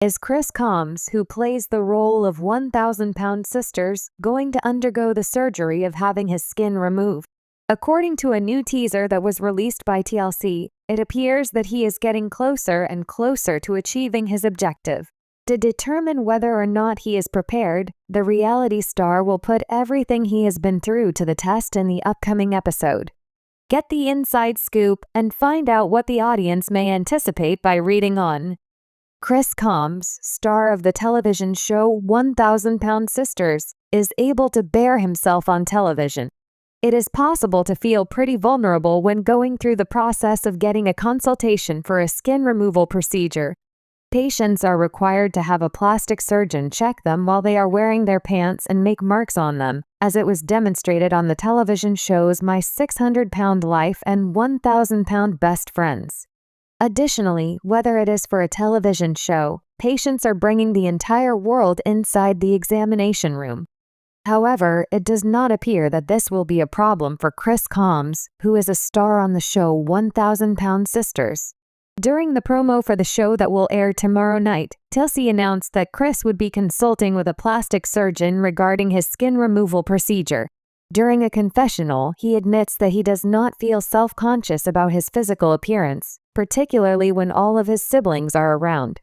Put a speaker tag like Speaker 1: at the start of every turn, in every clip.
Speaker 1: Is Chris Combs, who plays the role of 1,000-pound sisters, going to undergo the surgery of having his skin removed? According to a new teaser that was released by TLC, it appears that he is getting closer and closer to achieving his objective. To determine whether or not he is prepared, the reality star will put everything he has been through to the test in the upcoming episode. Get the inside scoop and find out what the audience may anticipate by reading on. Chris Combs, star of the television show 1,000-Pound Sisters, is able to bear himself on television. It is possible to feel pretty vulnerable when going through the process of getting a consultation for a skin removal procedure. Patients are required to have a plastic surgeon check them while they are wearing their pants and make marks on them, as it was demonstrated on the television shows My 600-Pound Life and 1,000-Pound Best Friends. Additionally, whether it is for a television show, patients are bringing the entire world inside the examination room. However, it does not appear that this will be a problem for Chris Combs, who is a star on the show 1,000-Pound Sisters. During the promo for the show that will air tomorrow night, TLC announced that Chris would be consulting with a plastic surgeon regarding his skin removal procedure. During a confessional, he admits that he does not feel self-conscious about his physical appearance, particularly when all of his siblings are around.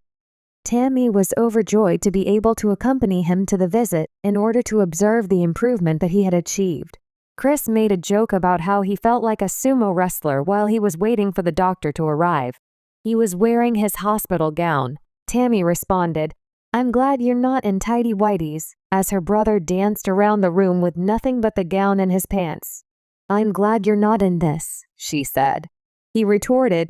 Speaker 1: Tammy was overjoyed to be able to accompany him to the visit in order to observe the improvement that he had achieved. Chris made a joke about how he felt like a sumo wrestler while he was waiting for the doctor to arrive. He was wearing his hospital gown. Tammy responded, "I'm glad you're not in tidy whities," as her brother danced around the room with nothing but the gown and his pants. "I'm glad you're not in this," she said. He retorted,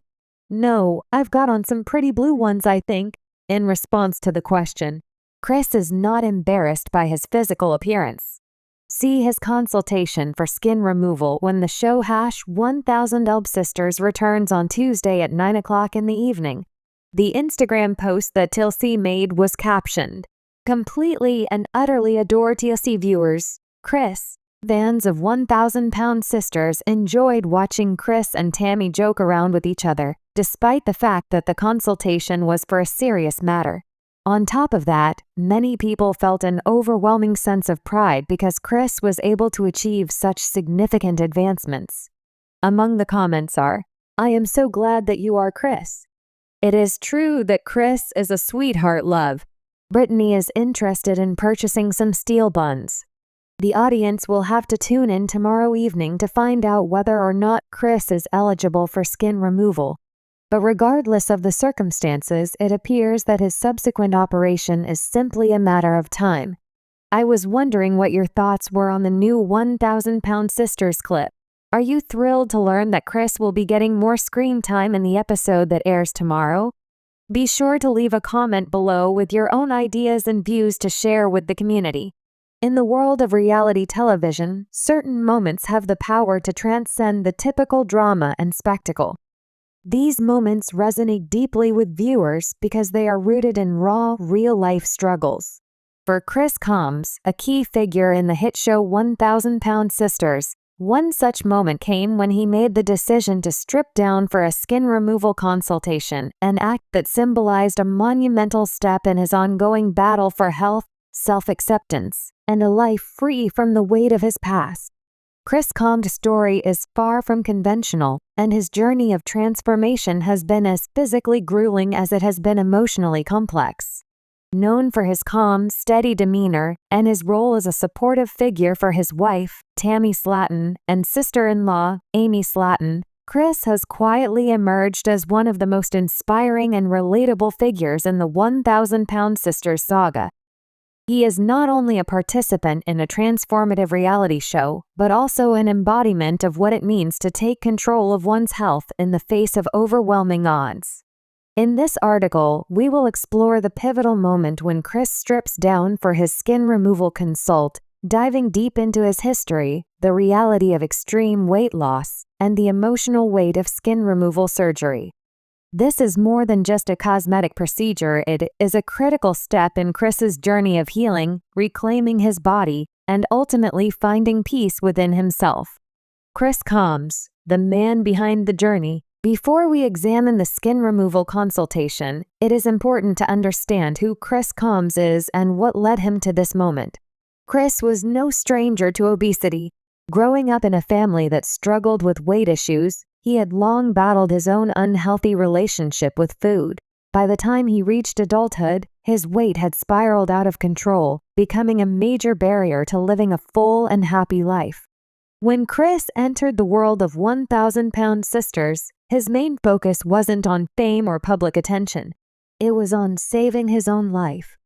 Speaker 1: "No, I've got on some pretty blue ones, I think," in response to the question. Chris is not embarrassed by his physical appearance. See his consultation for skin removal when the show 1,000 Sisters returns on Tuesday at 9 o'clock in the evening. The Instagram post that TLC made was captioned, "Completely and utterly adore TLC viewers, Chris." Fans of 1,000-Pound Sisters enjoyed watching Chris and Tammy joke around with each other, despite the fact that the consultation was for a serious matter. On top of that, many people felt an overwhelming sense of pride because Chris was able to achieve such significant advancements. Among the comments are, "I am so glad that you are Chris." "It is true that Chris is a sweetheart, love." "Brittany is interested in purchasing some steel buns." The audience will have to tune in tomorrow evening to find out whether or not Chris is eligible for skin removal. But regardless of the circumstances, it appears that his subsequent operation is simply a matter of time. I was wondering what your thoughts were on the new 1,000-Pound Sisters clip. Are you thrilled to learn that Chris will be getting more screen time in the episode that airs tomorrow? Be sure to leave a comment below with your own ideas and views to share with the community. In the world of reality television, certain moments have the power to transcend the typical drama and spectacle. These moments resonate deeply with viewers because they are rooted in raw, real-life struggles. For Chris Combs, a key figure in the hit show 1,000-Pound Sisters, one such moment came when he made the decision to strip down for a skin removal consultation, an act that symbolized a monumental step in his ongoing battle for health, self-acceptance, and a life free from the weight of his past. Chris Combs' story is far from conventional, and his journey of transformation has been as physically grueling as it has been emotionally complex. Known for his calm, steady demeanor and his role as a supportive figure for his wife, Tammy Slatton, and sister-in-law, Amy Slatton, Chris has quietly emerged as one of the most inspiring and relatable figures in the 1,000-Pound Sisters saga. He is not only a participant in a transformative reality show, but also an embodiment of what it means to take control of one's health in the face of overwhelming odds. In this article, we will explore the pivotal moment when Chris strips down for his skin removal consult, diving deep into his history, the reality of extreme weight loss, and the emotional weight of skin removal surgery. This is more than just a cosmetic procedure, it is a critical step in Chris's journey of healing, reclaiming his body, and ultimately finding peace within himself. Chris Combs, the man behind the journey, Before we examine the skin removal consultation, it is important to understand who Chris Combs is and what led him to this moment. Chris was no stranger to obesity. Growing up in a family that struggled with weight issues, he had long battled his own unhealthy relationship with food. By the time he reached adulthood, his weight had spiraled out of control, becoming a major barrier to living a full and happy life. When Chris entered the world of 1,000-pound sisters, his main focus wasn't on fame or public attention. It was on saving his own life.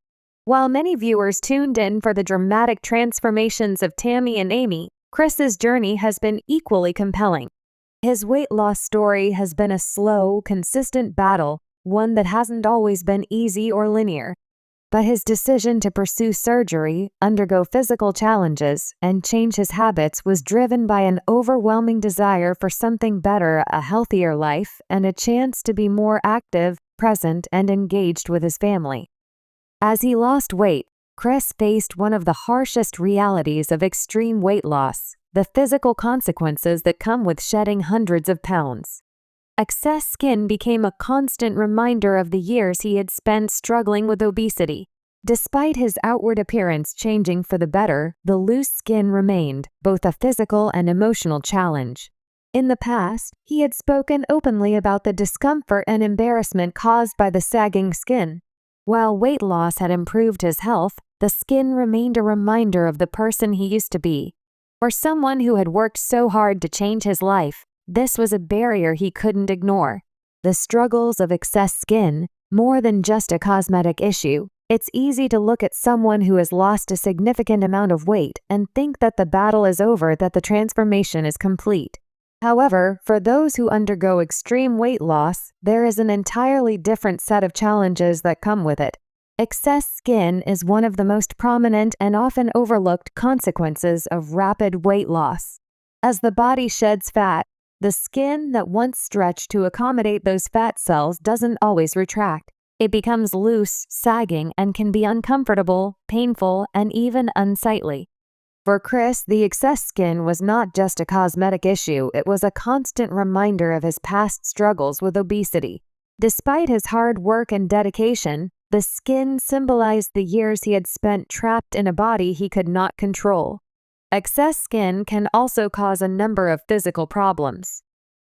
Speaker 1: While many viewers tuned in for the dramatic transformations of Tammy and Amy, Chris's journey has been equally compelling. His weight loss story has been a slow, consistent battle, one that hasn't always been easy or linear. But his decision to pursue surgery, undergo physical challenges, and change his habits was driven by an overwhelming desire for something better, a healthier life, and a chance to be more active, present, and engaged with his family. As he lost weight, Chris faced one of the harshest realities of extreme weight loss, the physical consequences that come with shedding hundreds of pounds. Excess skin became a constant reminder of the years he had spent struggling with obesity. Despite his outward appearance changing for the better, the loose skin remained, both a physical and emotional challenge. In the past, he had spoken openly about the discomfort and embarrassment caused by the sagging skin. While weight loss had improved his health, the skin remained a reminder of the person he used to be. For someone who had worked so hard to change his life, this was a barrier he couldn't ignore. The struggles of excess skin, more than just a cosmetic issue. It's easy to look at someone who has lost a significant amount of weight and think that the battle is over, that the transformation is complete. However, for those who undergo extreme weight loss, there is an entirely different set of challenges that come with it. Excess skin is one of the most prominent and often overlooked consequences of rapid weight loss. As the body sheds fat, the skin that once stretched to accommodate those fat cells doesn't always retract. It becomes loose, sagging, and can be uncomfortable, painful, and even unsightly. For Chris, the excess skin was not just a cosmetic issue, it was a constant reminder of his past struggles with obesity. Despite his hard work and dedication, the skin symbolized the years he had spent trapped in a body he could not control. Excess skin can also cause a number of physical problems.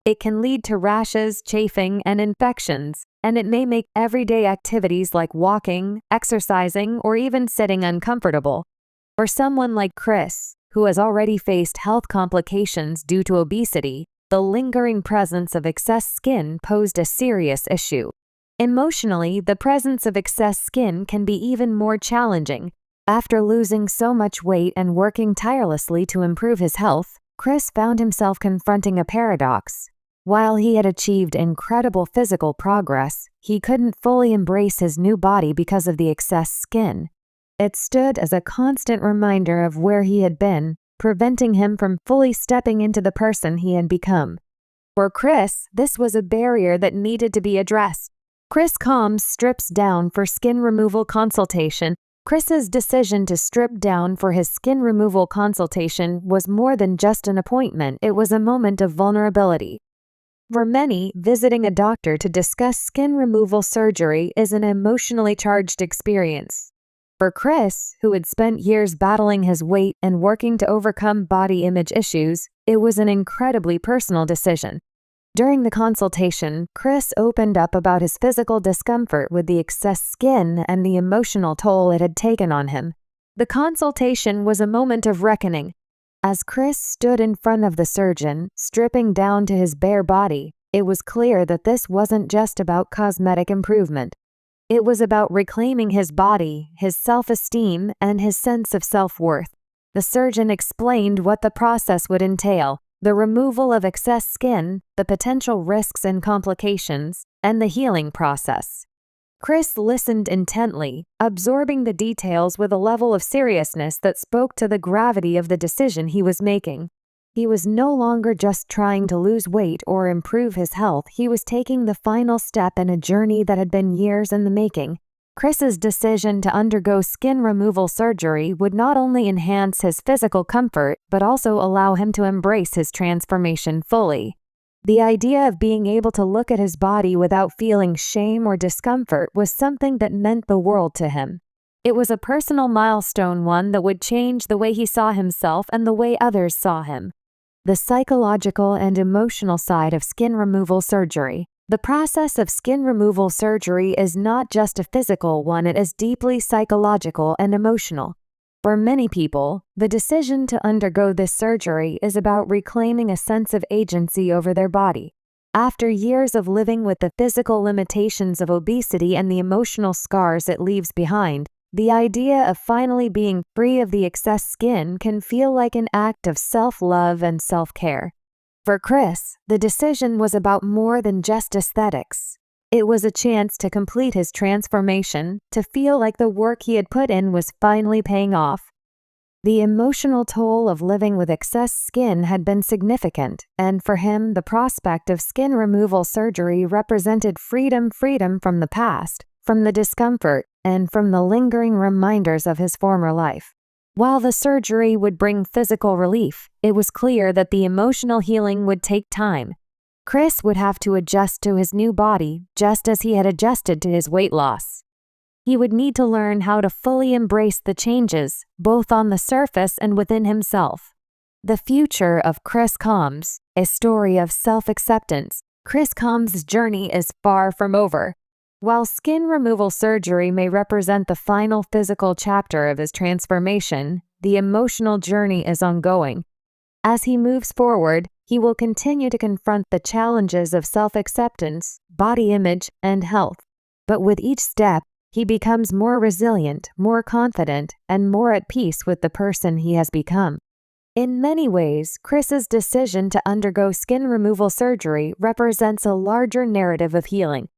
Speaker 1: It can lead to rashes, chafing, and infections, and it may make everyday activities like walking, exercising, or even sitting uncomfortable. For someone like Chris, who has already faced health complications due to obesity, the lingering presence of excess skin posed a serious issue. Emotionally, the presence of excess skin can be even more challenging. After losing so much weight and working tirelessly to improve his health, Chris found himself confronting a paradox. While he had achieved incredible physical progress, he couldn't fully embrace his new body because of the excess skin. It stood as a constant reminder of where he had been, preventing him from fully stepping into the person he had become. For Chris, this was a barrier that needed to be addressed. Chris Combs strips down for skin removal consultation. Chris's decision to strip down for his skin removal consultation was more than just an appointment, it was a moment of vulnerability. For many, visiting a doctor to discuss skin removal surgery is an emotionally charged experience. For Chris, who had spent years battling his weight and working to overcome body image issues, it was an incredibly personal decision. During the consultation, Chris opened up about his physical discomfort with the excess skin and the emotional toll it had taken on him. The consultation was a moment of reckoning. As Chris stood in front of the surgeon, stripping down to his bare body, it was clear that this wasn't just about cosmetic improvement. It was about reclaiming his body, his self-esteem, and his sense of self-worth. The surgeon explained what the process would entail: the removal of excess skin, the potential risks and complications, and the healing process. Chris listened intently, absorbing the details with a level of seriousness that spoke to the gravity of the decision he was making. He was no longer just trying to lose weight or improve his health, he was taking the final step in a journey that had been years in the making. Chris's decision to undergo skin removal surgery would not only enhance his physical comfort, but also allow him to embrace his transformation fully. The idea of being able to look at his body without feeling shame or discomfort was something that meant the world to him. It was a personal milestone, one that would change the way he saw himself and the way others saw him. The psychological and emotional side of skin removal surgery. The process of skin removal surgery is not just a physical one, it is deeply psychological and emotional. For many people, the decision to undergo this surgery is about reclaiming a sense of agency over their body. After years of living with the physical limitations of obesity and the emotional scars it leaves behind, the idea of finally being free of the excess skin can feel like an act of self-love and self-care. For Chris, the decision was about more than just aesthetics. It was a chance to complete his transformation, to feel like the work he had put in was finally paying off. The emotional toll of living with excess skin had been significant, and for him, the prospect of skin removal surgery represented freedom from the past, from the discomfort, and from the lingering reminders of his former life. While the surgery would bring physical relief, it was clear that the emotional healing would take time. Chris would have to adjust to his new body, just as he had adjusted to his weight loss. He would need to learn how to fully embrace the changes, both on the surface and within himself. The future of Chris Combs, a story of self-acceptance. Chris Combs' journey is far from over. While skin removal surgery may represent the final physical chapter of his transformation, the emotional journey is ongoing. As he moves forward, he will continue to confront the challenges of self-acceptance, body image, and health. But with each step, he becomes more resilient, more confident, and more at peace with the person he has become. In many ways, Chris's decision to undergo skin removal surgery represents a larger narrative of healing.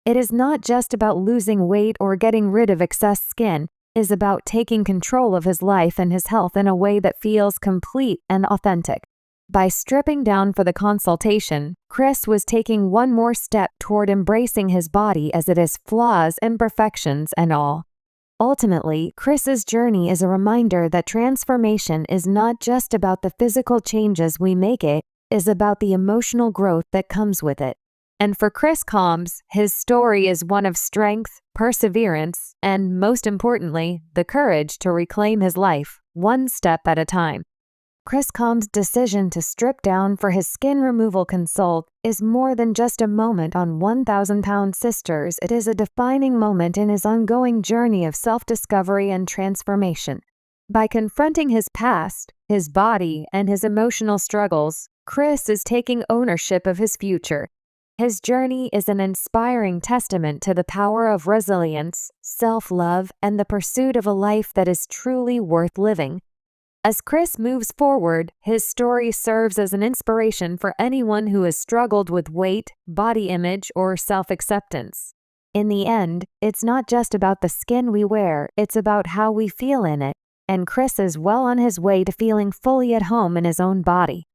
Speaker 1: It is not just about losing weight or getting rid of excess skin. It is about taking control of his life and his health in a way that feels complete and authentic. By stripping down for the consultation, Chris was taking one more step toward embracing his body as it is, flaws, imperfections, and all. Ultimately, Chris's journey is a reminder that transformation is not just about the physical changes we make, it is about the emotional growth that comes with it. And for Chris Combs, his story is one of strength, perseverance, and most importantly, the courage to reclaim his life, one step at a time. Chris Combs' decision to strip down for his skin removal consult is more than just a moment on 1,000-pound sisters. It is a defining moment in his ongoing journey of self-discovery and transformation. By confronting his past, his body, and his emotional struggles, Chris is taking ownership of his future. His journey is an inspiring testament to the power of resilience, self-love, and the pursuit of a life that is truly worth living. As Chris moves forward, his story serves as an inspiration for anyone who has struggled with weight, body image, or self-acceptance. In the end, it's not just about the skin we wear, it's about how we feel in it, and Chris is well on his way to feeling fully at home in his own body.